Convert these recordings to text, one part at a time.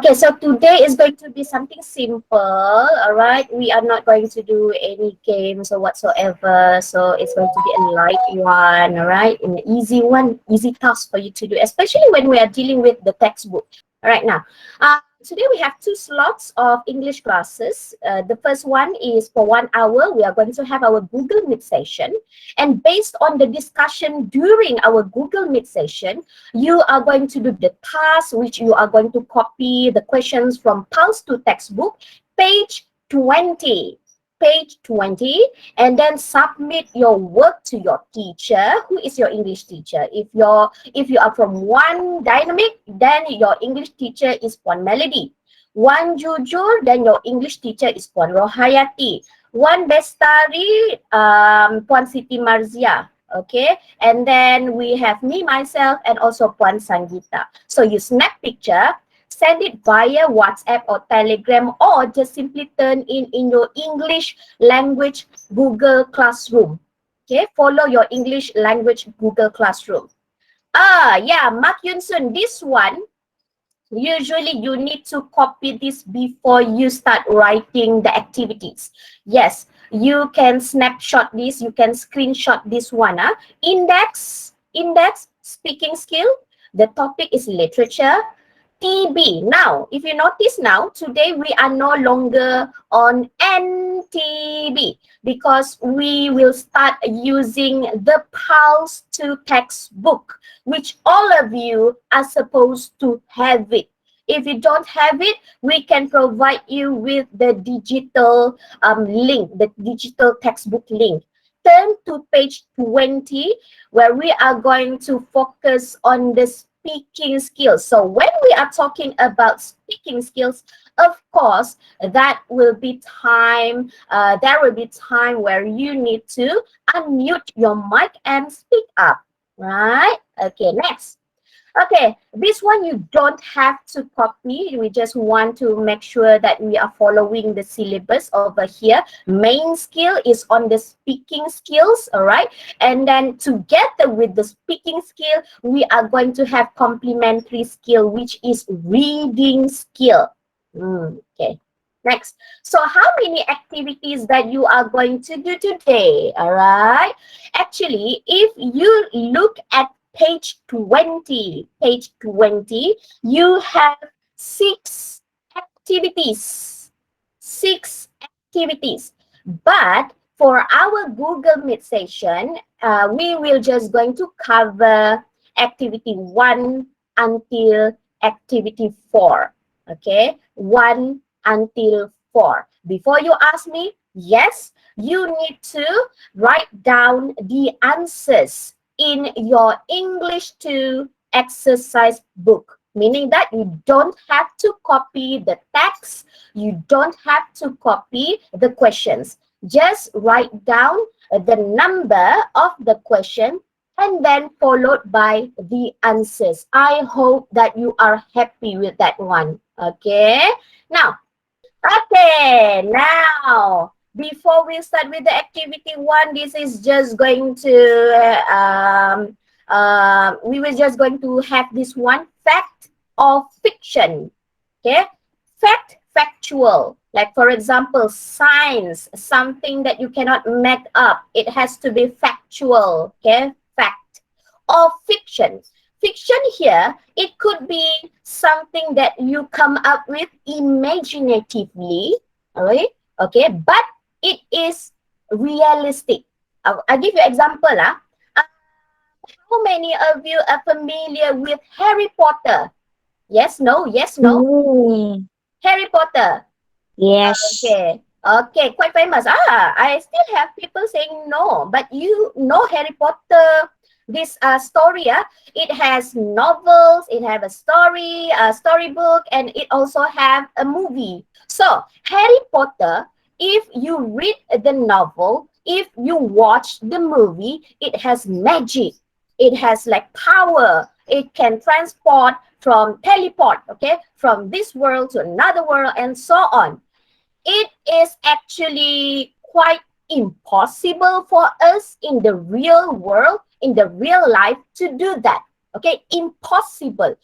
Okay, so today is going to be something simple, all right? We are not going to do any games or whatsoever. So it's going to be a light one, all right? An easy one, easy task for you to do, especially when we are dealing with the textbook. All right, now, today we have two slots of English classes. The first one is for 1 hour. We are going to have our Google Meet session. And based on the discussion during our Google Meet session, you are going to do the task, which you are going to copy the questions from Pulse to textbook, page 20. Page 20, and then submit your work to your teacher. Who is your English teacher? If you are from one dynamic, then your English teacher is Puan Melody. One Jujur, then your English teacher is Puan Rohayati. One Bestari, Puan Siti Marzia. Okay, and then we have me, myself, and also Puan Sanggita. So you snap picture, send it via WhatsApp or Telegram, or just simply turn in your English language Google Classroom. Okay, follow your English language Google Classroom. Yeah, Mark Yunsun, this one, usually you need to copy this before you start writing the activities. Yes, you can snapshot this, you can screenshot this one. Index, speaking skill. The topic is literature. TB. Now, if you notice now, today we are no longer on NTB because we will start using the Pulse to textbook, which all of you are supposed to have it. If you don't have it, we can provide you with the digital link, the digital textbook link. Turn to page 20, where we are going to focus on the speaking skills. So when we are talking about speaking skills, of course, that will be time. There will be time where you need to unmute your mic and speak up. Right? Okay, next. Okay, this one you don't have to copy. We just want to make sure that we are following the syllabus over here. Main skill is on the speaking skills, all right? And then together with the speaking skill, we are going to have complementary skill, which is reading skill. Okay. Next. So how many activities that you are going to do today? All right. Actually, if you look at page 20, you have six activities. But for our Google Meet session, we will just going to cover activity 1 until activity 4. Okay, 1 until 4. Before you ask me, yes, you need to write down the answers in your English 2 exercise book, meaning that you don't have to copy the text, you don't have to copy the questions. Just write down the number of the question and then followed by the answers. I hope that you are happy with that one. Okay, now, before we start with the activity 1, this is just going to, we were just going to have this one, fact or fiction. Okay, factual. Like for example, science, something that you cannot make up. It has to be factual. Okay, fact. Or fiction. Fiction here, it could be something that you come up with imaginatively, all right? Okay, but it is realistic. I'll give you an example. How many of you are familiar with Harry Potter? Yes, no, yes, no? Harry Potter. Yes. Okay, quite famous. I still have people saying no, but you know Harry Potter, this story, it has novels, it has a storybook, and it also have a movie. So Harry Potter, if you read the novel, if you watch the movie, it has magic, it has like power, it can teleport, okay, from this world to another world and so on. It is actually quite impossible for us in the real world, in the real life, to do that. Okay, impossible.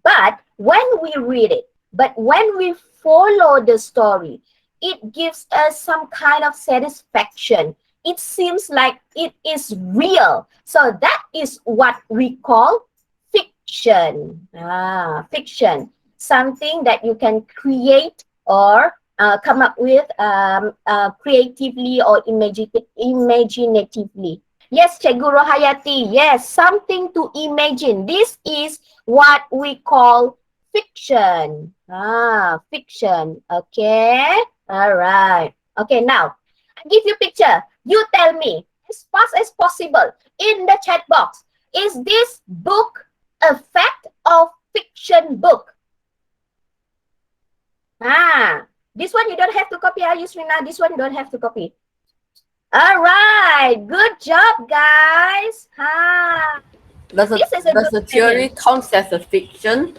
But when we read it, But when we follow the story, it gives us some kind of satisfaction. It seems like it is real. So that is what we call fiction. Fiction. Something that you can create or come up with creatively or imaginatively. Yes, Cikgu Rohayati. Yes, something to imagine. This is what we call fiction. Fiction. Okay. All right. Okay, now I give you picture. You tell me as fast as possible in the chat box. Is this book a fact or fiction book? This one you don't have to copy, Yusrina. This one you don't have to copy. All right, good job, guys. Does the theory count as a fiction?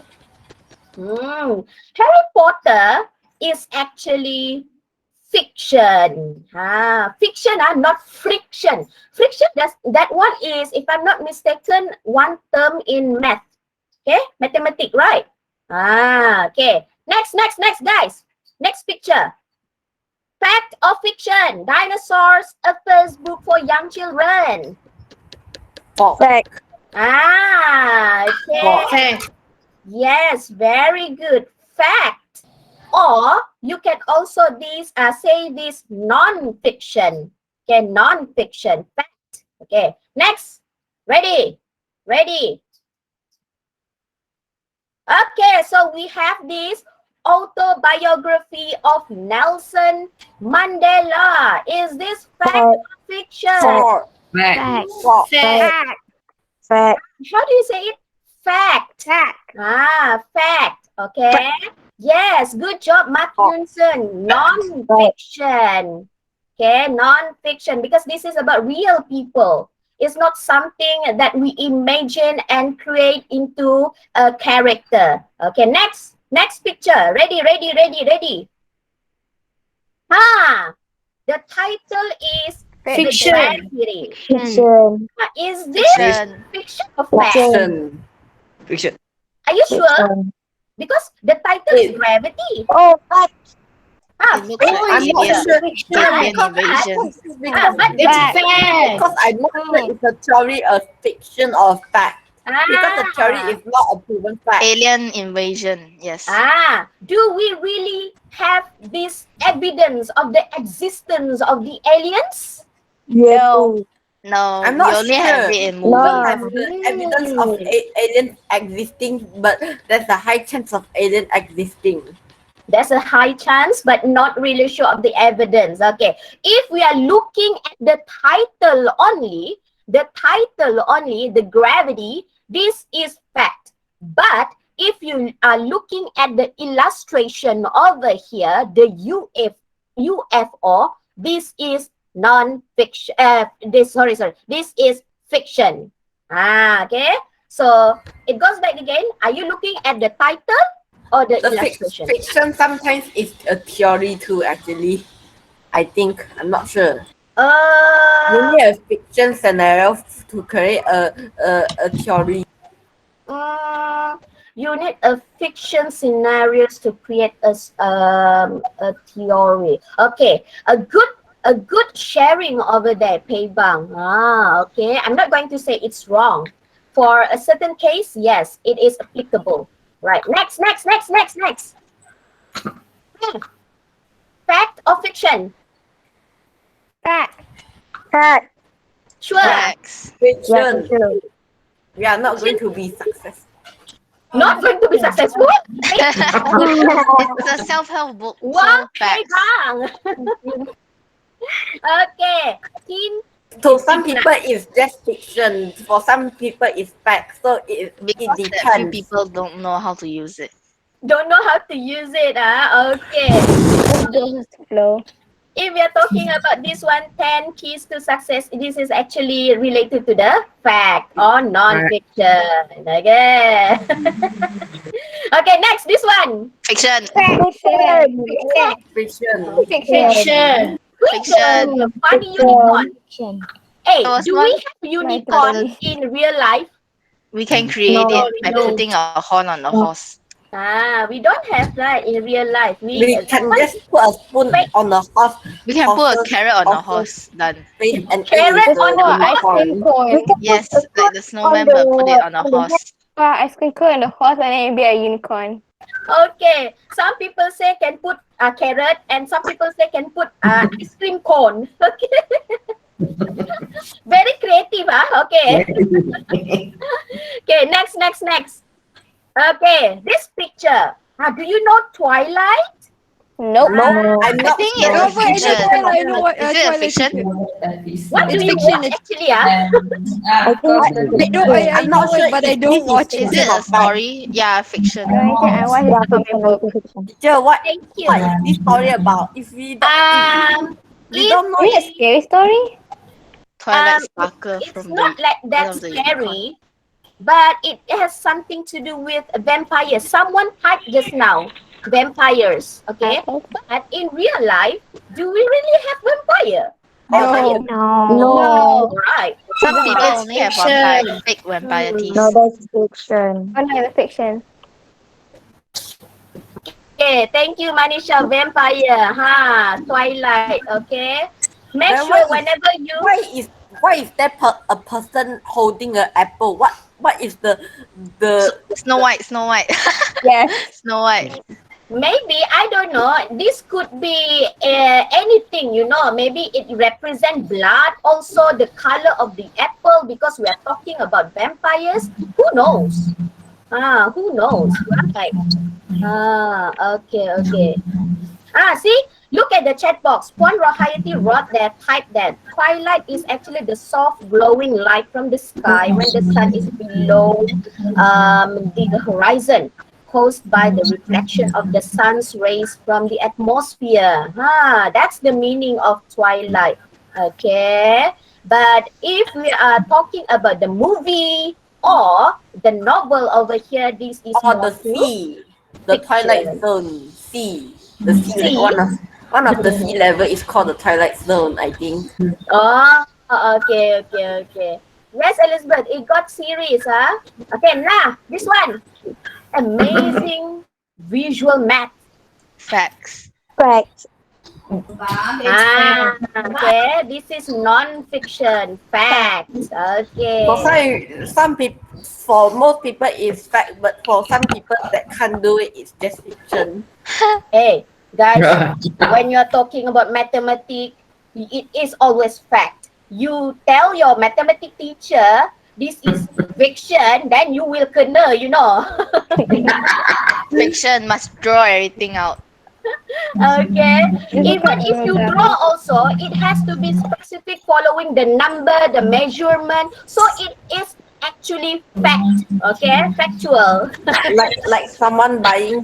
Harry Potter is actually fiction. Fiction, not friction. Friction, that one is, if I'm not mistaken, one term in math. Okay, mathematics, right? Okay. Next, guys. Next picture. Fact or fiction? Dinosaurs, a first book for young children. Fact. Okay. Yes, very good. Fact. Or you can also say this non-fiction. Okay, non-fiction. Fact. Okay. Next. Ready. Okay, so we have this autobiography of Nelson Mandela. Is this fact or fiction? Fact. How do you say it? Fact. Fact. Okay. Yes, good job, Mark Yunsen. Non-fiction. Okay, non-fiction, because this is about real people. It's not something that we imagine and create into a character. Okay, next picture. Ready. The title is Fiction. Fiction. Is this fiction or fact? Fiction. Are you sure? Because the title is Gravity. Oh, fact. It looks like I'm not alien, sure. alien invasion. But it's fact. Because I'm not sure if the theory a fiction or fact. Because the theory is not a proven fact. Alien invasion, yes. Do we really have this evidence of the existence of the aliens? No. No, I'm we not only sure. have it in We don't movies. have the evidence of aliens existing, but there's a high chance of alien existing. There's a high chance, but not really sure of the evidence. Okay. If we are looking at the title only, the gravity, this is fact. But if you are looking at the illustration over here, the UFO, this is non-fiction. This is fiction. Okay. So it goes back again. Are you looking at the title or the illustration? Fiction sometimes is a theory too, actually. I think. I'm not sure. You need a fiction scenario to create a theory. You need a fiction scenarios to create a theory. Okay, a good sharing over there, Pei Bang. Okay. I'm not going to say it's wrong. For a certain case, yes, it is applicable. Right. Next. Fact or fiction? Fact. Sure. Facts. Fiction. We are not going to be successful. Not going to be successful? It's a self-help book. Wow, So facts. Okay. So some people it's just fiction. For some people it's fact. So it Because few depends. people don't know how to use it. Don't know how to use it. Okay. Flow. If we are talking about this one, 10 keys to success, this is actually related to the fact or non-fiction. Okay. Okay, next, this one. Fiction. Fiction. Funny unicorn. Hey, was do one- we have unicorn in real life? We can create it by putting a horn on the horse. We don't have that in real life. We can just put a spoon Wait. on the horse. We can put a horse's- carrot on a horse's horse. Done. face and Carrot eat on the the Ice cream unicorn. cone. Yes, like the snowman, but put it on a horse. Ice cream cone on the horse and then it'll be a unicorn. Okay, some people say can put a carrot, and some people say can put ice cream cone. Okay, very creative, huh? Okay. Okay, next. Okay, this picture. Do you know Twilight? Nope. I'm I not think sure. it's fiction. I know what Is it a fiction? What do It's you fiction, watch it's- actually? I I'm know not sure it, but I if don't this watch is it. Is it a story? Yeah, fiction. The only thing I watch is comic book. Teacher, what Thank you. is this story about? If we don't, we don't know Is it a scary story? Twilight Sparkle It's from not the like that of the scary, but it has something to do with vampires. Someone typed just now, vampires. Okay, but in real life, do we really have vampire? No. No. Right. Some people It's only have fiction. vampire, fake vampire teeth. that's fiction. Oh no, it's fiction. Okay, thank you, Manisha. Vampire, Twilight. Okay, make Then sure whenever you why is that a person holding an apple? What is the Snow White. Yes. Snow White. maybe I don't know. This could be anything, you know. Maybe it represents blood. Also, the color of the apple, because we are talking about vampires. Who knows? Who knows? Right. Okay. See, look at the chat box. Puan Rohayati wrote that, type that. Twilight is actually the soft glowing light from the sky when the sun is below the horizon, caused by the reflection of the sun's rays from the atmosphere. That's the meaning of twilight. Okay. But if we are talking about the movie or the novel over here, this is or more the sea, the fiction. Twilight Zone sea, the sea. Sea. One of the sea level is called the Twilight Zone, I think. Oh, okay. Yes, Elizabeth, it got series, huh? Okay, now this one. Amazing visual math. Facts. Correct. Okay, this is non-fiction facts. Okay. For most people it's fact, but for some people that can't do it, it's just fiction. Hey, guys, when you're talking about mathematics, it is always fact. You tell your mathematics teacher this is fiction, then you will kena, you know. Fiction must draw everything out. Okay. Even if you draw also, it has to be specific following the number, the measurement. So it is actually fact. Okay, factual. like someone buying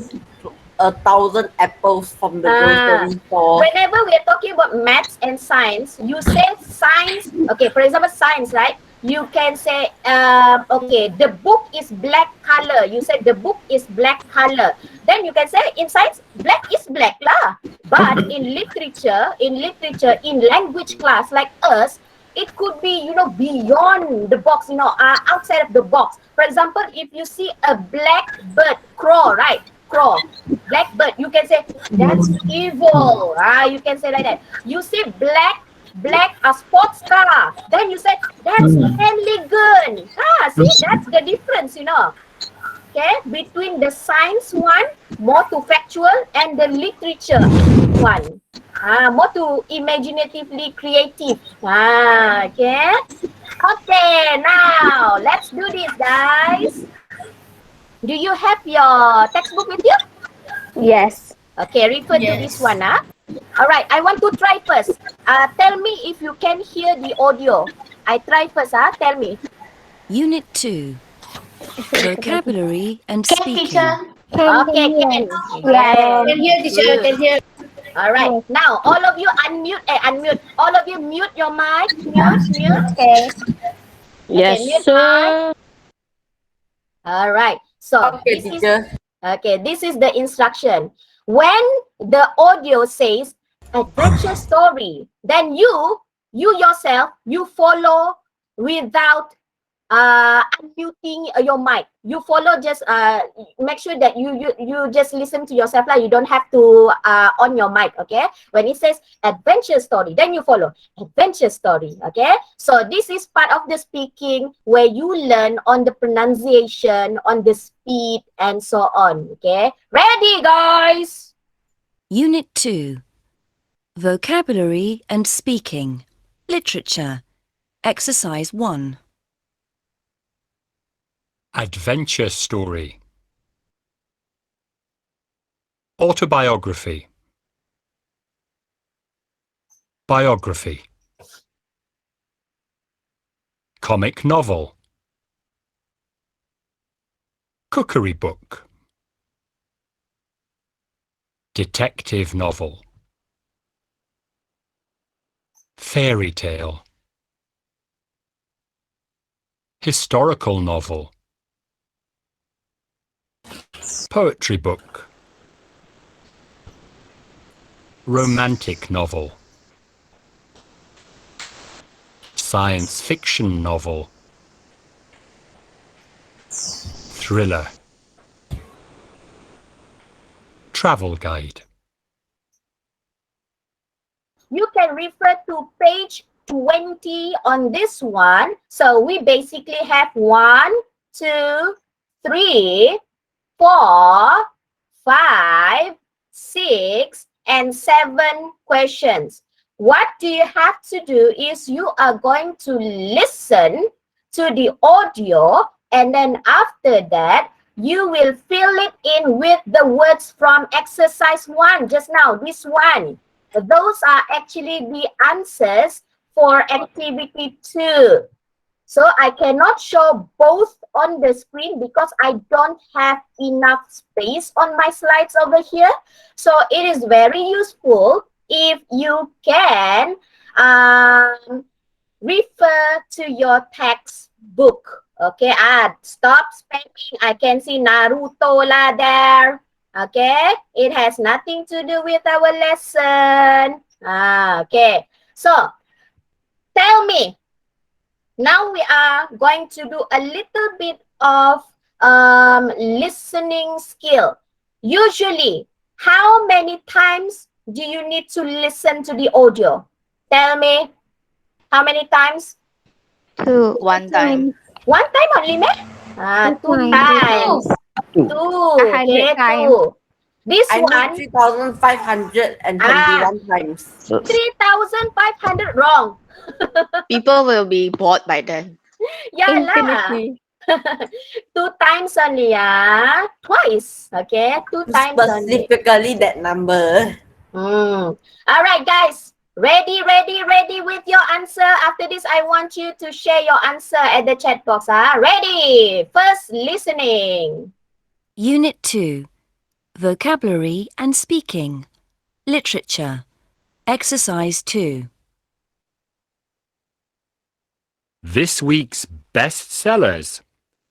1,000 apples from the grocery store. Whenever we are talking about maths and science, you say science. Okay, for example, science, right? You can say, okay, the book is black color. You say the book is black color. Then you can say in science, black is black lah. But in literature, in language class like us, it could be, you know, beyond the box, you know, outside of the box. For example, if you see a black bird, crow, right? Crow, black bird, you can say that's evil. You can say like that. You see black sports car, then you say that's Henligan. See, that's the difference, you know. Okay, between the science one, more to factual, and the literature one, more to imaginatively creative. Okay. Now let's do this, guys. Do you have your textbook with you? Yes. Okay, refer to this one. Alright, I want to try first. Tell me if you can hear the audio. I try first, tell me. Unit 2. Vocabulary and Can, speaking. teacher? Okay, can. Yeah. Can hear, teacher, can hear. Alright, now all of you unmute. All of you mute your mic. Mute. Okay. Yes, mute sir. mic. Alright, so Okay, teacher. This is the instruction. When the audio says adventure story, then you yourself, you follow without unmuting your mic. You follow, just make sure that you just listen to yourself lah. You don't have to on your mic, okay? When it says adventure story, then you follow adventure story, okay? So this is part of the speaking where you learn on the pronunciation, on the speed, and so on, okay? Ready, guys? Unit 2. Vocabulary and Speaking. Literature. Exercise 1. Adventure story. Autobiography. Biography. Comic novel. Cookery book. Detective novel. Fairy tale. Historical novel. Poetry book. Romantic novel. Science fiction novel. Thriller. Travel guide. You can refer to page 20 on this one. So we basically have 1, 2, 3, 4, 5, 6, and 7 questions. What do you have to do is you are going to listen to the audio, and then after that, you will fill it in with the words from exercise 1 just now, this one. Those are actually the answers for activity 2. So I cannot show both on the screen because I don't have enough space on my slides over here. So it is very useful if you can refer to your textbook. Okay, stop spamming. I can see Naruto lah there. Okay, it has nothing to do with our lesson. Okay, so tell me, now we are going to do a little bit of listening skill. Usually, how many times do you need to listen to the audio? Tell me, how many times? 2. One time. One time only, meh? Two times. Two. 100 Okay, times. 2. This I one, know 3,521 times. 3,500 wrong. People will be bored by then. Yeah lah. Infinity. 2 times only, yeah. Twice. Okay, 2 times only. Specifically that number. All right, guys. Ready with your answer. After this, I want you to share your answer at the chat box. Ready? First, listening. Unit 2. Vocabulary and Speaking. Literature. Exercise 2. This week's bestsellers.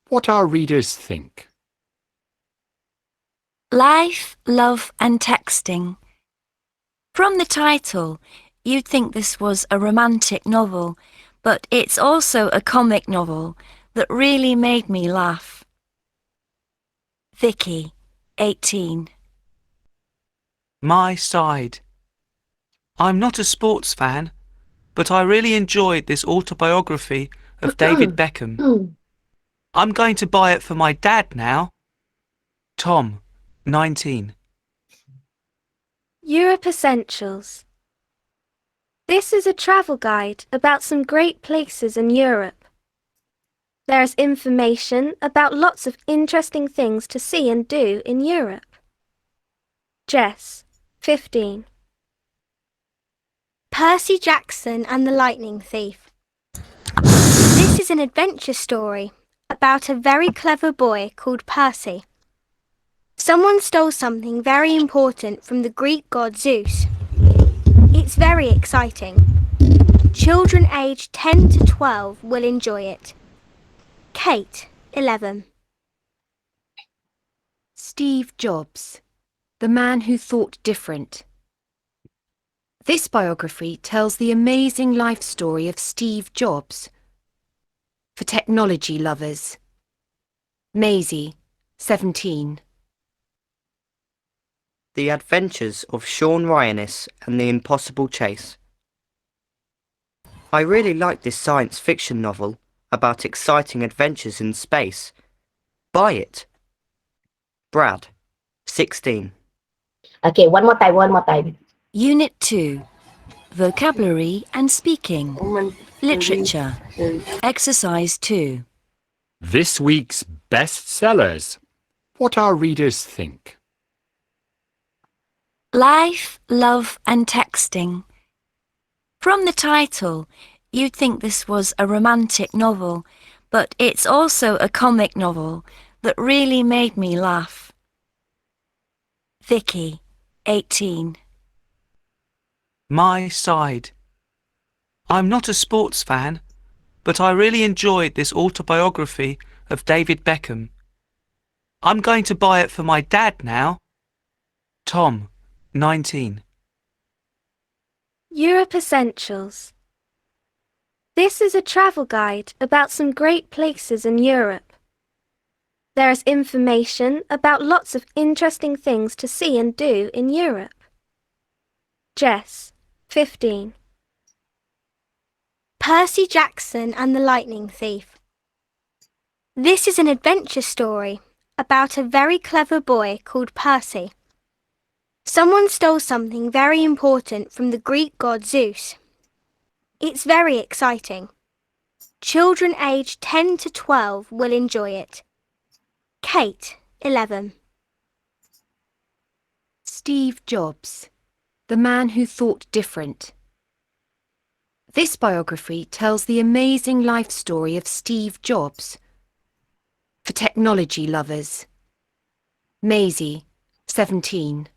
What our readers think. Life, Love and Texting. From the title, you'd think this was a romantic novel, but it's also a comic novel that really made me laugh. Vicky, 18. My Side. I'm not a sports fan, but I really enjoyed this autobiography of David Beckham. I'm going to buy it for my dad now. Tom, 19. Europe Essentials. This is a travel guide about some great places in Europe. There is information about lots of interesting things to see and do in Europe. Jess, 15. Percy Jackson and the Lightning Thief. This is an adventure story about a very clever boy called Percy. Someone stole something very important from the Greek god Zeus. It's very exciting. Children aged 10 to 12 will enjoy it. Kate, 11. Steve Jobs, the man who thought different. This biography tells the amazing life story of Steve Jobs. for technology lovers. Maisie, 17. The Adventures of Sean Ryanis and the Impossible Chase. I really like this science fiction novel about exciting adventures in space. Buy it. Brad, 16. Okay, one more time. Unit 2. Vocabulary and Speaking. Literature. Exercise 2. This week's bestsellers. What our readers think. Life, Love and Texting. From the title, you'd think this was a romantic novel, but it's also a comic novel that really made me laugh. Vicky, 18. My Side. I'm not a sports fan, but I really enjoyed this autobiography of David Beckham. I'm going to buy it for my dad now. Tom, 19. Europe Essentials. This is a travel guide about some great places in Europe. There is information about lots of interesting things to see and do in Europe. Jess, 15. Percy Jackson and the Lightning Thief. This is an adventure story about a very clever boy called Percy. Someone stole something very important from the Greek god Zeus. It's very exciting. Children aged 10 to 12 will enjoy it. Kate, 11. Steve Jobs, the man who thought different. This biography tells the amazing life story of Steve Jobs. For technology lovers. Maisie, 17.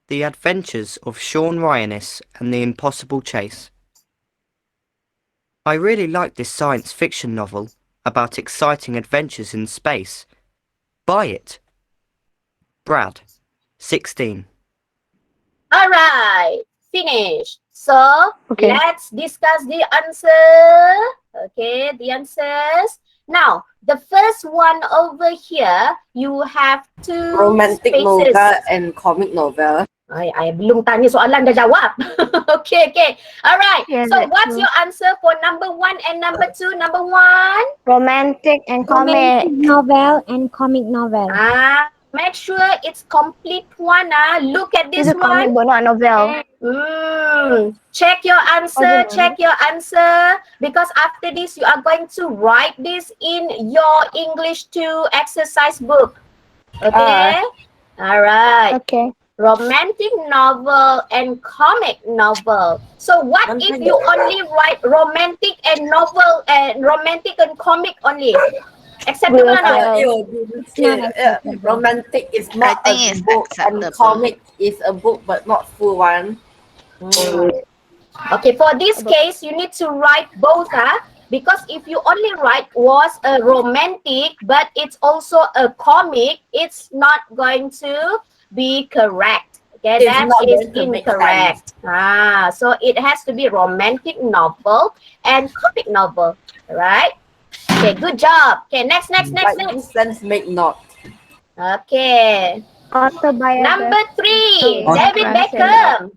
The Adventures of Sean Ryanis and the Impossible Chase. I really like this science fiction novel about exciting adventures in space. Buy it. Brad, 16. All right, finished. So Okay. let's discuss the answer. Okay, the answers. Now, the first one over here, you have two Romantic spaces. novel and comic novel. I belum tanya soalan dah jawab. Okay. All right. Yes, So that's what's true. your answer for number 1 and number 2? Number 1. Romantic and comic. novel and comic novel. Make sure it's complete one. Look at It's this a comic one. book, not a novel. Check your answer. Okay. Check your answer. Because after this, you are going to write this in your English 2 exercise book. Okay? All right. Okay. Romantic novel and comic novel. So what if you only write romantic and novel and romantic and comic only? Acceptable or not? Romantic is I not think a it's book and acceptable. comic is a book but not full one. Okay, for this case, you need to write both, because if you only write was a romantic, but it's also a comic, it's not going to be correct. Okay, It's that not is going to make incorrect. So it has to be romantic novel and comic novel, right? Okay, good job. Okay, next. But this sense make not. Okay, Autobiography. number 3, Oh, David right. Beckham.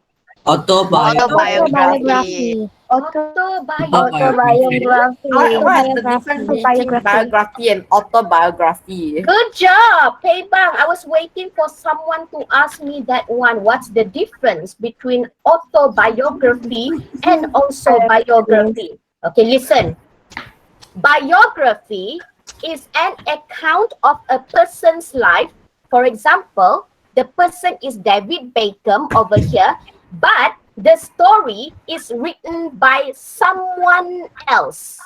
Autobiography. Autobiography. What's the difference between biography and autobiography? Good job, Pei Bang. I was waiting for someone to ask me that one. What's the difference between autobiography and also biography? Okay, listen. Biography is an account of a person's life. For example, the person is David Beckham over here, but the story is written by someone else.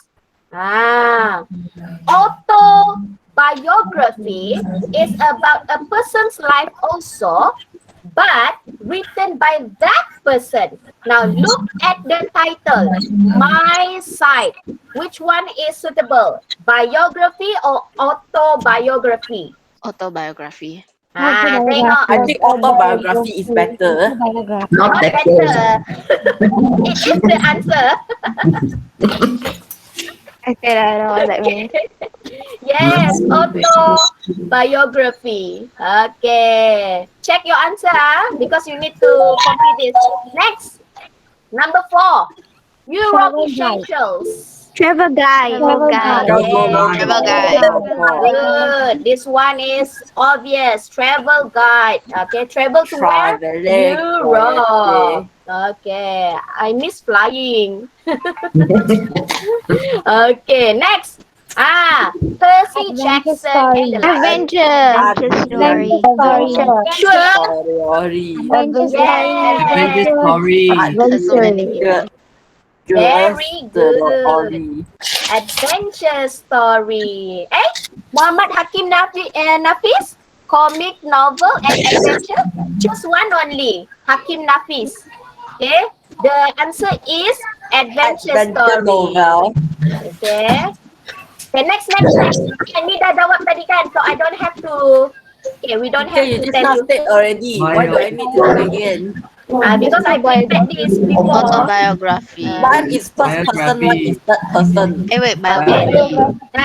Autobiography is about a person's life also, but written by that person. Now look at the title, My Side. Which one is suitable? Biography or autobiography? Autobiography. Tengok. I think autobiography is better. Not better. It is the answer. Okay, I don't know what that means. Yes, autobiography. Okay. Check your answer because you need to complete this. Next, number 4. Europe Travel guide. Essentials. Travel guide. Travel Ah, guide. yeah. Travel guide. Good. This one is obvious. Travel guide. Okay, travel to where? Traveling. Europe. Okay, I miss flying. Okay, next. Percy Adventure Jackson story. and the Lion. Adventure story. Adventure. Sure. Story. Adventure story. Yes. Adventure. Very good. Story. Adventure story. Muhammad Hakim Nafis, comic novel and adventure. Choose one only. Hakim Nafis. Okay. The answer is adventure story. Novel. Okay. Okay, next. Okay, ni dah jawab tadi kan, so I don't have to. Okay, we don't have Okay, to you just tell you. state already. Why do I need to do again? Because I prepared this before. Autobiography. One is first person, one is third person. Wait, Okay. biography.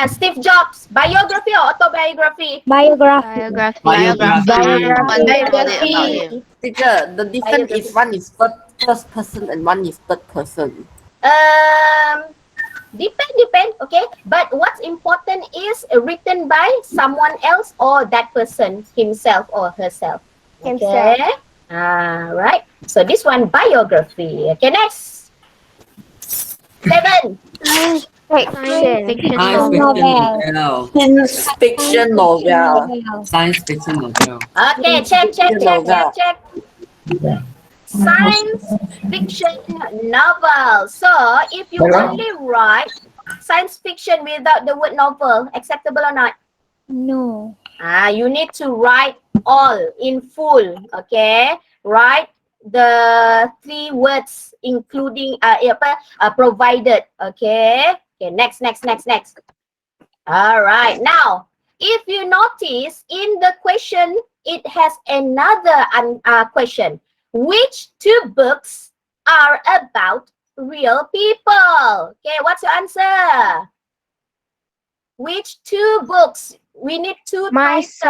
Steve Jobs, biography or autobiography? Biography. Biography. One that wrote it about him. Teacher, the difference is one is first person and one is third person. Depend. Okay, but what's important is written by someone else or that person himself or herself. Okay. Right. So this one biography. Okay, next. 7. Fiction. Science fiction novel. Science fiction novel. Okay, check. Science fiction novel. So if you only write science fiction without the word novel, acceptable or not? No. You need to write all in full. Okay, write the 3 words including provided. Okay. Next. All right. Now, if you notice in the question, it has another question. Which 2 books are about real people? Okay, what's your answer? Which 2 books? We need 2 titles.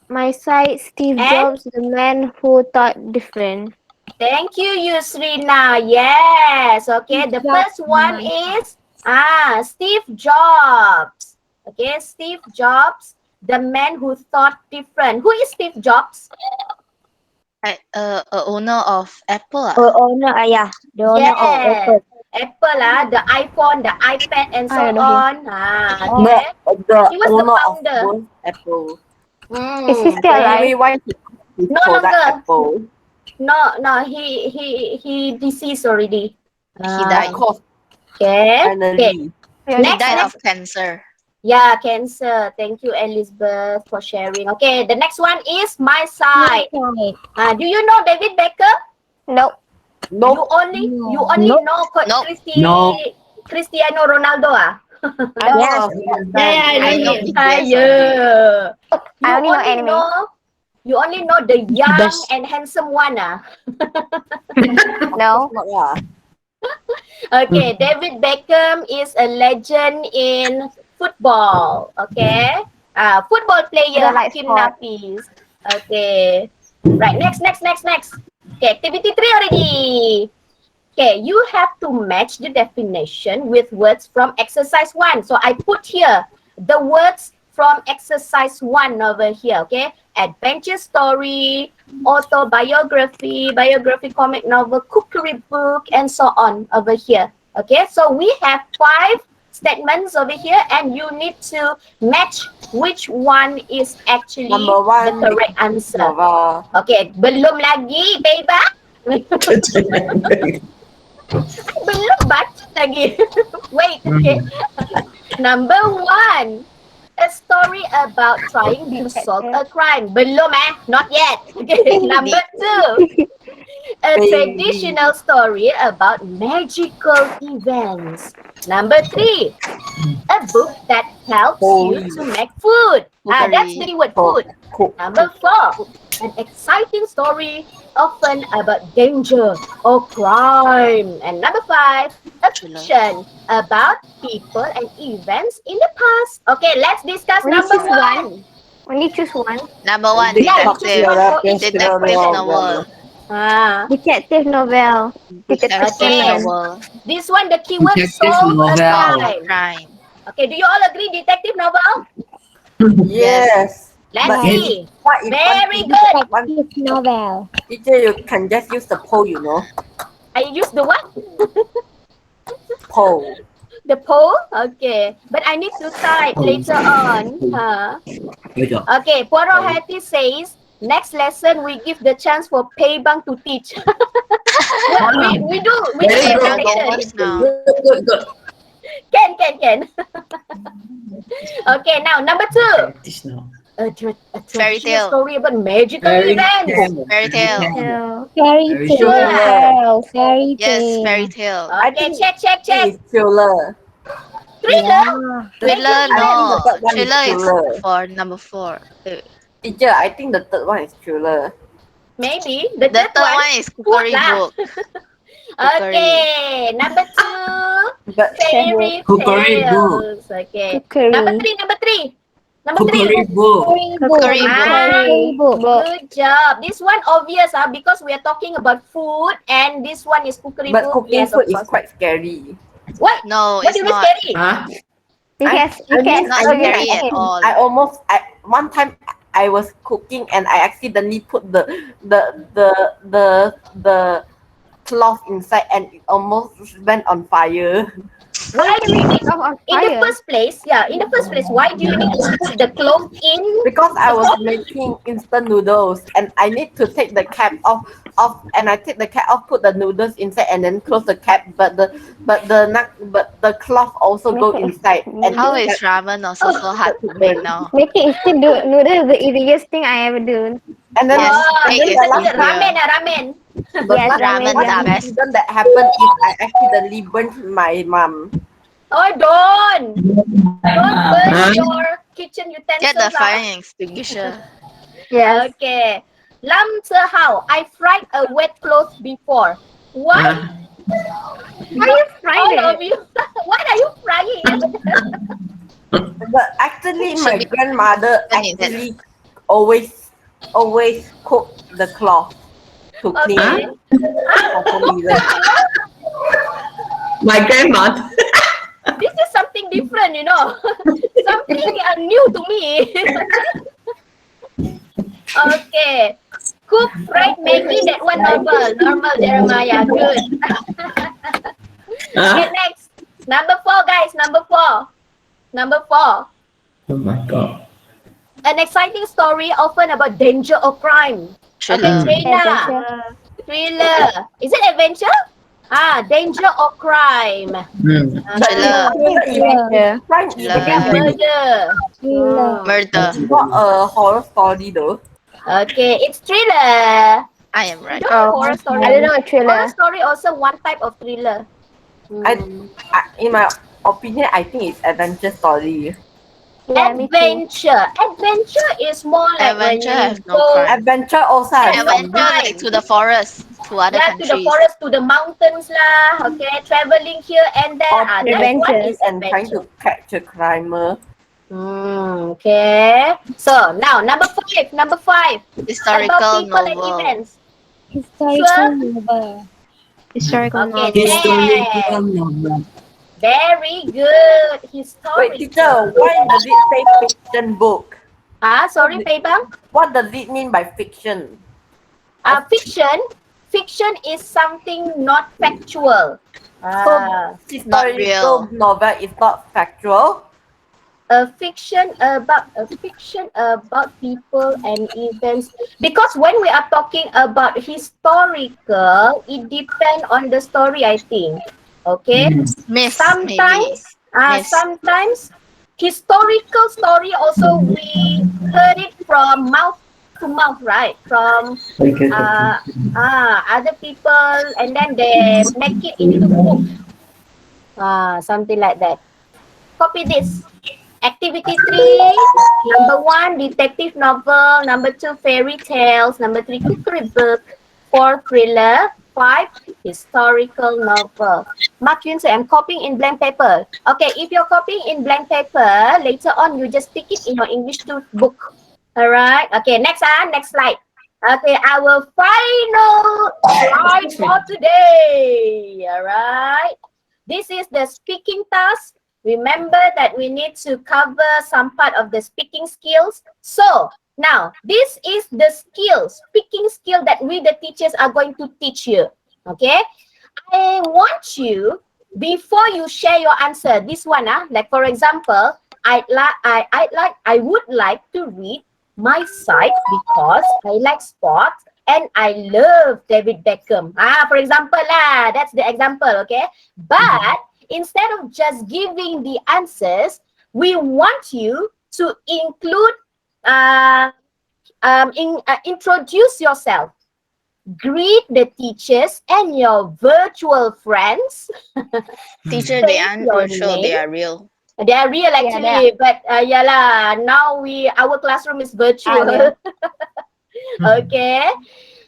My side, Steve Jobs, the man who thought different. Thank you, Yusrina. Yes. Okay, the first one is Steve Jobs. Okay, Steve Jobs, the man who thought different. Who is Steve Jobs? Owner of Apple. The owner of Apple. Apple, the iPhone, the iPad, and so on. Okay. The He was the owner founder. of both Apple. Is he still alive? Everyone No product longer. Apple. No, he deceased already. He died. Okay. Finally. He died of cancer. Yeah, cancer. Thank you, Elizabeth, for sharing. Okay, the next one is my side. Do you know David Beckham? Nope. You only know Cristiano Ronaldo. Yes. I know I only know anime. You only know the young and handsome one. No. Okay, David Beckham is a legend in football. Okay, football player Hakim Nafis. Okay, right. Next. Okay, activity 3 already. Okay, you have to match the definition with words from exercise 1. So I put here the words from exercise 1 over here. Okay, adventure story, autobiography, biography, comic novel, cookery book, and so on over here. Okay, so we have 5 statements over here, and you need to match which one is actually the correct answer. Okay, belum lagi, baby. Belum baca lagi. Wait, okay. Number 1. A story about trying to solve a crime. Belum not yet. Okay. Number 2. A traditional story about magical events. Number 3. A book that helps you to make food. That's the word food. Number 4. an exciting story often about danger or crime. And number 5, a fiction about people and events in the past. Okay, let's discuss Only number choose 1. Only choose one. Number 1, Yeah, choose detective. one for each Detective question. novel. Detective novel. Detective Detective Okay. Conan. novel. This one, the keyword Detective solve a novel. crime. Crime. Okay, do you all agree detective novel? Yes. Let's But see. what if Very one good. Detective novel. teacher, you can just use the pole, you know? I use the what? Pole. The poll? Okay. But I need to type later on. Okay, Poro Hattie says, next lesson we give the chance for Pei Bang to teach. What we do Very good. presentation. Now. Good. Can. Okay, now number 2. Teach now. A Fairy traditional tale. story about magical Fairy events. tale. Fairy tale. Fairy Very tale. Fairy Yes, tale. fairy tale. Okay, check. It's thriller. Thriller? Yeah. Thriller, I think the no. third one is Thriller is thriller. for number 4. Teacher, I think the third one is thriller. Maybe. The The third third one, one is food cookery lah. book. Cookery. Okay, number 2, But fairy Cookery book. tales. Okay. Cookery. Number 3. Number 3. Cookery book. Cookery book. Cookery book. Good job. This one obvious because we are talking about food and this one is cookery but book. cooking Yes, of food is course. quite scary. What? No, What it's do you mean not. scary? Huh? Not scary at all. One time I was cooking and I accidentally put the cloth inside and it almost went on fire. Why do you need On in the fire. first place? Yeah, in the first place, why do you need to put the cloth in? Because I was making instant noodles and I need to take the cap off and I take the cap off, put the noodles inside and then close the cap, but the cloth also go inside and How it is ramen also so hard to make now? Making instant noodle is the easiest thing I ever do. and then Yes, and egg then is the last easier. Ramen. the Yes, last ramen, Ramen yeah. are best. incident that happened is I accidentally burnt my mom. Oh, don't burn your kitchen Get the utensils. fire extinguisher. Yes. Okay. Lam Tse Hao, I fried a wet cloth before. Why? Why you frying All it? of you. Why are you frying it? But actually Should my be grandmother done in actually always cook the cloth to clean Okay. for some reason. My grandmother. This is something different, something new to me. Okay. Cook fried Maggie, that one normal Jeremiah, good. Okay, next. Number 4, guys, number 4. Oh my god. An exciting story often about danger or crime. Thriller. Okay, Trina. Thriller. Is it adventure? Danger or crime. Thriller. Crime is Okay, murder. Murder. It's not a horror story though. Okay, it's thriller. I am right. You don't know horror story. I don't know a thriller. Horror story also one type of thriller. In my opinion, I think it's adventure story. Yeah, me too. Adventure is more like when Adventure you has no go crime. Adventure also has Adventure like to the forest, to other to the countries. forest, to the mountains lah. Okay, traveling here and there. or That one is and trying adventure. to catch a crimer. Okay. So now number 5. Historical About people and novel. events. Historical novel. Historical Okay, novel. Historical novel. very good. Wait, Historical. teacher, why does it say fiction book? Sorry, Peibang. What does it mean by fiction? Fiction is something not factual. Historical novel is not factual. A fiction about people and events, because when we are talking about historical, it depends on the story, I think. Okay. Myth, Sometimes Myth. sometimes historical story also we heard it from mouth to mouth, right? From other people, and then they make it into book. Something like that. Copy this. Activity 3, number 1, detective novel. Number 2, fairy tales. Number 3, cookery book. 4, thriller. 5, historical novel. Mark Yun say, I'm copying in blank paper. Okay, if you're copying in blank paper, later on you just stick it in your English 2 book. Alright, okay, next slide. Okay, our final slide for today. Alright, this is the speaking task. Remember that we need to cover some part of the speaking skills. So, now, this is the speaking skill that we the teachers are going to teach you. Okay, I want you, before you share your answer, this one, like for example, I would like to read my site because I like sports and I love David Beckham. For example that's the example, okay? But instead of just giving the answers, we want you to include introduce yourself, greet the teachers and your virtual friends. Teacher, they Say aren't your virtual, they name. are real. They are real actually, but now our classroom is virtual. Okay.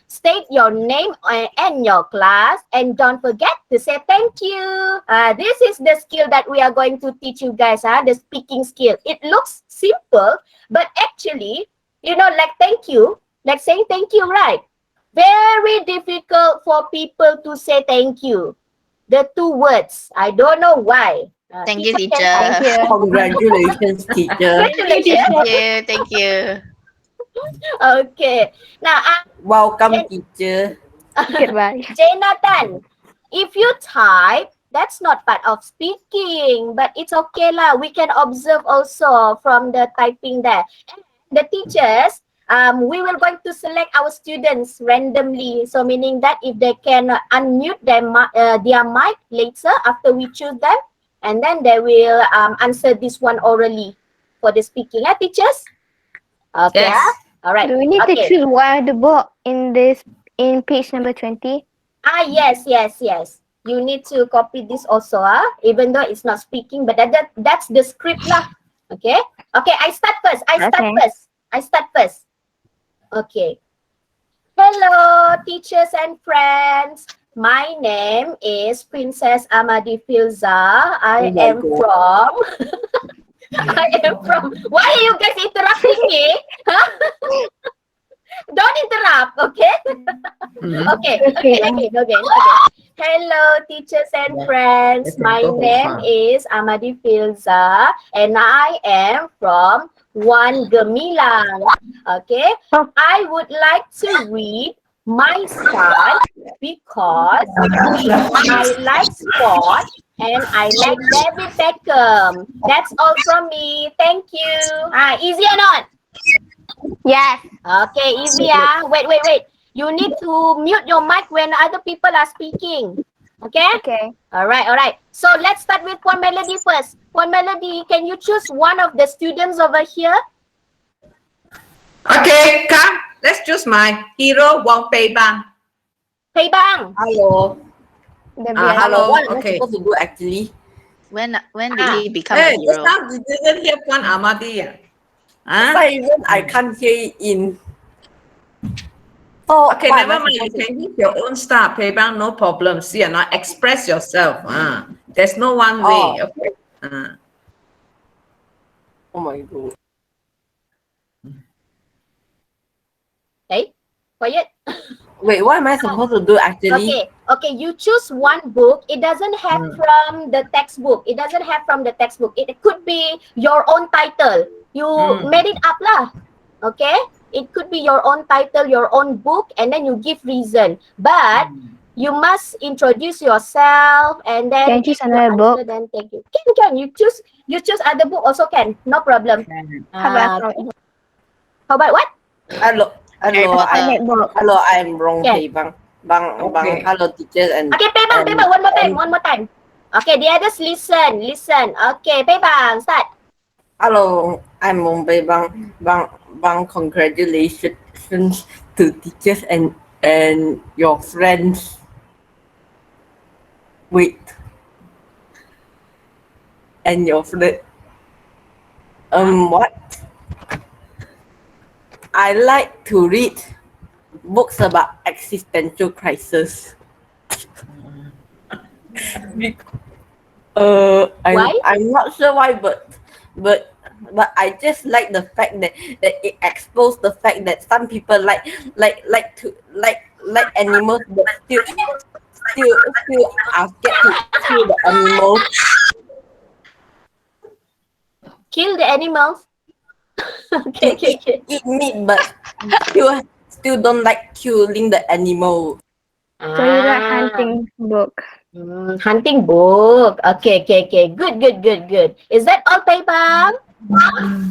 State your name and your class, and don't forget to say thank you. This is the skill that we are going to teach you guys, the speaking skill. It looks simple, but actually, like thank you, like saying thank you, right? Very difficult for people to say thank you. The 2 words. I don't know why. Thank you, Teacher teacher. can Thank Congratulations, teacher. Congratulations. you, thank you. Okay. Now, Welcome, teacher. Goodbye. Jonathan, if you type, that's not part of speaking, but it's okay lah. We can observe also from the typing there. The teachers, we will going to select our students randomly. So meaning that if they can unmute their mic later after we choose them, and then they will answer this one orally for the speaking. Teachers? Okay. Yes. All right. Do we need to Okay. choose one of the book in page number 20? Yes. You need to copy this also, even though it's not speaking, but that's the script lah. Okay. Okay, I start first. I start first. Okay. Hello, teachers and friends. My name is Princess Amadi Filza. I am from. Why are you guys interrupting me? Huh? Don't interrupt, okay? Okay. Hello, teachers and friends. My name is Amadi Filza, and I am from Wan Gemilang. Okay. I would like to read my side because I like sport and I like David Beckham. That's all from me. Thank you. Easy or not? Yes. Okay, easy. Wait. You need to mute your mic when other people are speaking. Okay? Okay. All right. So let's start with Puan Melody first. Puan Melody, can you choose one of the students over here? Okay, come. Let's choose my hero, Wang Pei Bang. Pei Bang. Hello. Hello. What am I Okay. supposed to do actually? When did he become Hey, a just hero? now you didn't hear Puan Amadi. I can't hear in. Oh, Okay, never mind. You can use your own style, Pei Bang, no problem. See, now express yourself. There's no one way. Okay. Oh my god. Hey, quiet. Wait, what am I supposed to do actually? Okay. You choose one book. It doesn't have from the textbook. It could be your own title. You made it up lah. Okay. It could be your own title, your own book, and then you give reason. But you must introduce yourself and then Can you choose another book? Then thank you. Can you choose other book also can. No problem. How about what? Hello, I'm wrong, Yeah. Pei Bang. Bang, hello teacher and. Okay, Pei Bang, one more time. Okay, the others listen. Okay, Pei Bang, start. Hello, I'm Mong Pei Bang. Bang, congratulations to teachers and your friends. Wait. And your friend. What? I like to read books about existential crisis. Why? I'm not sure why, but I just like the fact that it exposed the fact that some people like animals, but still are scared to kill the animals. Kill the animals. Okay, okay, okay. Eat meat, but still don't like killing the animal. So you like Ah. hunting book. Hunting book. Okay, okay, okay. Good, good, good, good. Is that all, Bang?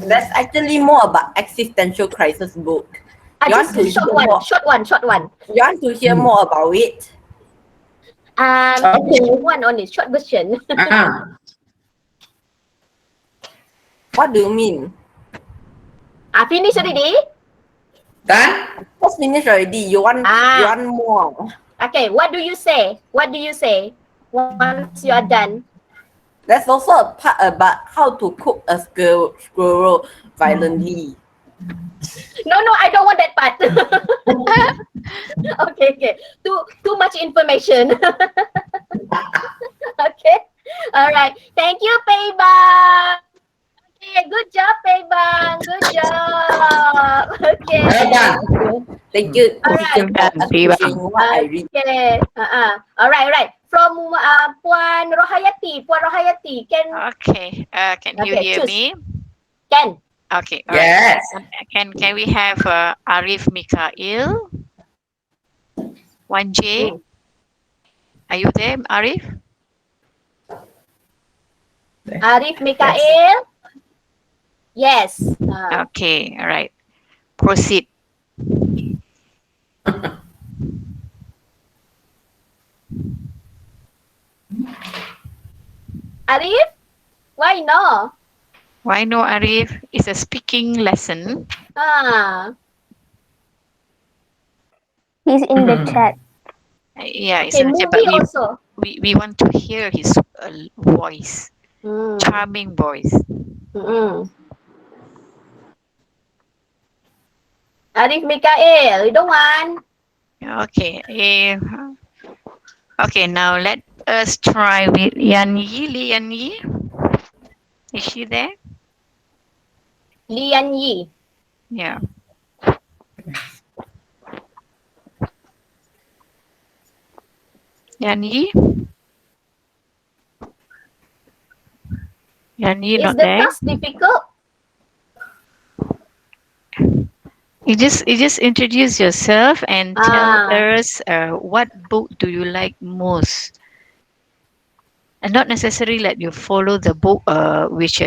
That's actually more about existential crisis book. You want Just to a short hear one, more? short one, short one. You want to hear more about it? Okay. Short one only, short version. Ah, What do you mean? Finish already? done? Just finished already. You want more? Okay, what do you say? What do you say once you are done? There's also a part about how to cook a squirrel violently. No, no, I don't want that part. Okay, okay. Too much information. Okay. All right. Thank you, Paybang. Okay, good job, Paybang. Good job. Okay. Well done. Thank you, All teacher, right. for appreciating what I read. Okay. All right, all right. From Puan Rohayati. Puan Rohayati, Okay. Can you okay, hear choose. me? Can. Okay. All right. Yes. Can we have Arif Mikail? 1J. Are you there, Arif? Arif Mikael. Yes. Okay. All right. Proceed. Arif? Why no? Why no, Arif? It's a speaking lesson. He's in the chat. Yeah, it's Okay, in the chat, but movie also. we want to hear his voice. Charming voice. Arif Mikael, you don't want? Okay. Okay, now let us try with Yan Yi. Li Yan Yi. Is she there? Lian Yi. Yeah. Yan Yi? Yan Yi Is not the there? task difficult? You just introduce yourself and tell Ah. us what book do you like most, and not necessarily let you follow the book which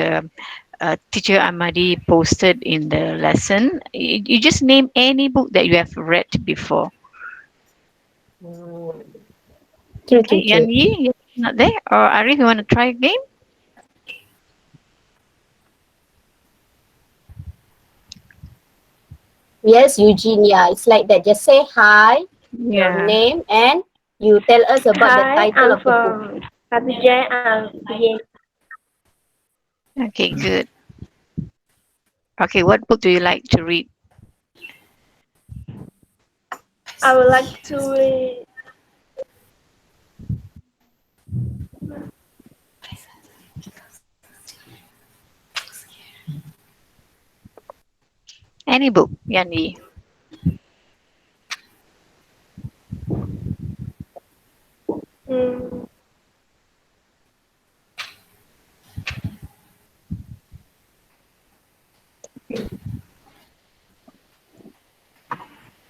teacher Amadi posted in the lesson. You just name any book that you have read before. True, Okay, true, true. Yan Yi, you're not there, or Arif, you want to try again? Yes, Eugenia. It's like that. Just say hi, your Yeah. name, and you tell us about the Hi, title I'm of the book. from Abidjan. Okay, good. Okay, what book do you like to read? I would like to read Any book, Yan Yi. mm,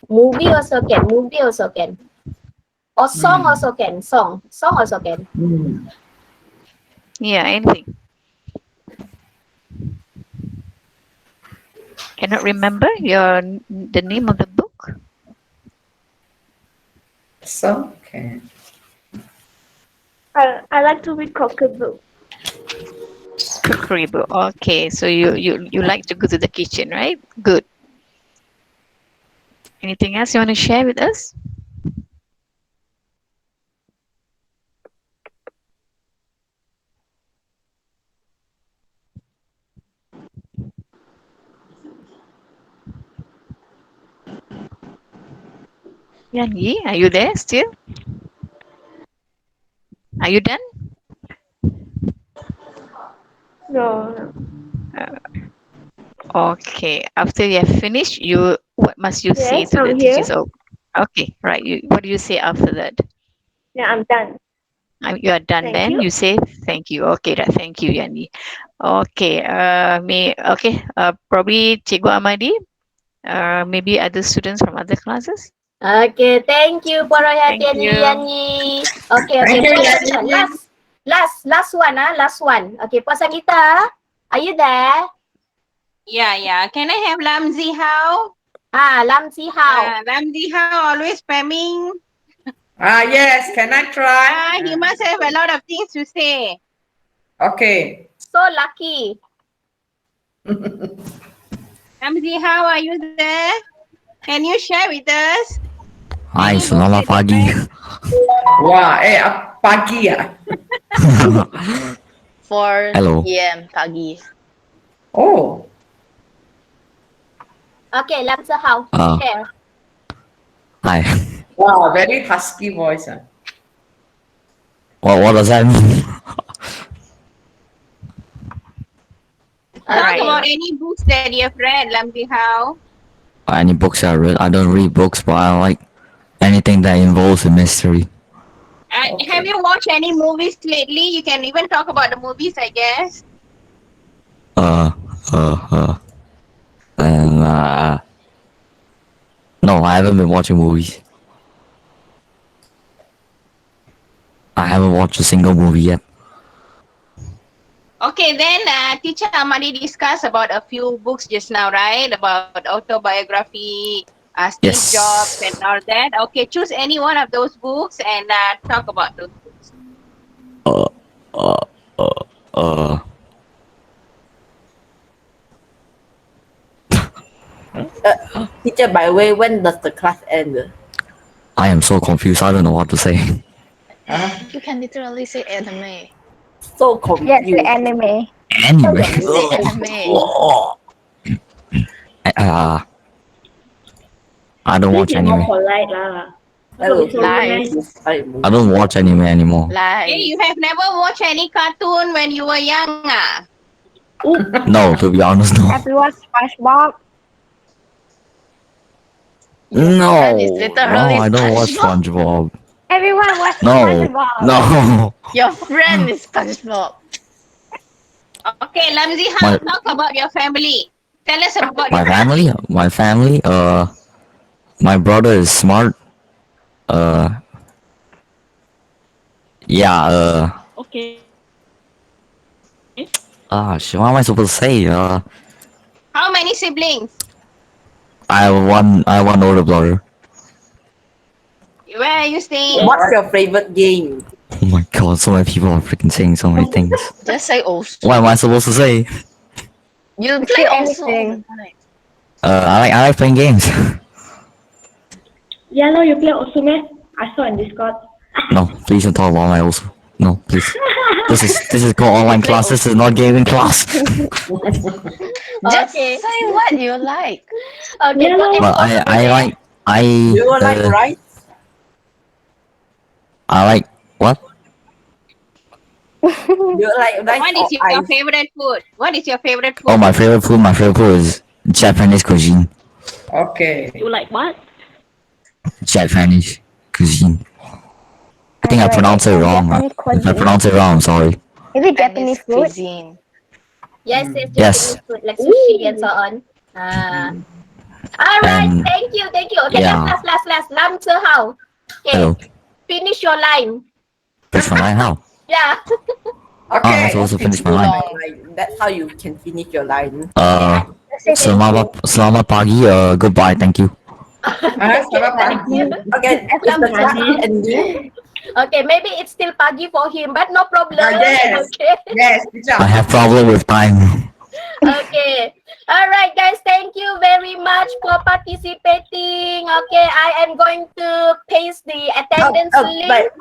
Movie also can. Movie also can. Or song also can. Song also can. Yeah, anything. Cannot remember the name of the book? So, okay. I like to read cockaboo. Cookery book. Okay, so you like to go to the kitchen, right? Good. Anything else you want to share with us? Yangi, are you there still? Are you done? No. Okay. After you have finished, what must you say Yes, to the I'm here. teachers? Oh, okay. Right. What do you say after that? Yeah, I'm done. You are done Thank then. you. You say thank you. Okay. Right. Thank you, Yani. Okay. Probably Cikgu Amadi. Maybe other students from other classes. Okay, thank you Thank perhatian you. Yani. Okay, Thank you, Puan Sangita. Yani. Last one last one. Okay, Puan Sangita, are you there? Yeah. Can I have Lamzi How? Lam Si Hao. Lamzi How always spamming. Yes, can I try? He must have a lot of things to say. Okay. So lucky. Lamzi How, are you there? Can you share with us? Hai, Any books selamat that you pagi. read? Wah, pagi ya? Hello. 4 p.m. pagi. Oh. Okay, Lam Si Hao. Share. Hi. Wow, very husky voice. What does that mean? Talk about any books that you have read, Lamzi How. Any books I read? I don't read books, but I like anything that involves a mystery. Have you watched any movies lately? You can even talk about the movies, I guess. And no, I haven't been watching movies. I haven't watched a single movie yet. Okay, then teacher Amadi discussed about a few books just now, right? About autobiography, Steve Yes. Jobs and all that. Okay, choose any one of those books and talk about those books. Teacher, by the way, when does the class end? I am so confused. I don't know what to say. You can literally say anime. So confused. Yes, the anime. Anyway. Say anime. I don't watch Please be more anime. polite lah. Hello. Lies. I don't watch anime anymore. Hey, Lies. you have never watched any cartoon when you were young, No, to be honest, no. Have you watched SpongeBob? No, friend is literally I don't watch SpongeBob. SpongeBob. Everyone watches No, SpongeBob. no. Your friend is SpongeBob. Okay, Lamzi, how talk about your family? Tell us about My your family, my brother is smart. Okay. Shit, what am I supposed to say? How many siblings? I have one older brother. Where are you staying? What's your favorite game? Oh my god, so many people are freaking saying so many things. Just say also. What am I supposed to say? You Say play also all the anything. time. I like playing games. Yeah, no, you play also, man. I saw in Discord. No, please don't talk about my also. No, please. This is called online class. This is not gaming class. Just say what you like. Okay, Yeah, no. But You like rice? I like what? You like rice What or is your ice? favorite food? What is your favorite food? Oh, my favorite food is Japanese cuisine. Okay. You like what? Japanese cuisine. I think I pronounced it wrong. Japanese If I cuisine. pronounce it wrong, I'm sorry. Is it Japanese food? cuisine. Yes, it's Yes. Japanese food like sushi and so on. All right, And thank you. Okay, yeah. last. Lam Si Hao. Okay, Hello. finish your line. Finish my line how? Yeah. I'm Okay. supposed to finish my line. That's how you can finish your line. Selamat pagi. Goodbye. Thank you. Selamat pagi. Okay. Is the class ending? Okay, maybe it's still pagi for him, but no problem. Yes. Okay. Yes, good job. I have problem with time. Okay. All right, guys. Thank you very much for participating. Okay, I am going to paste the attendance but- link.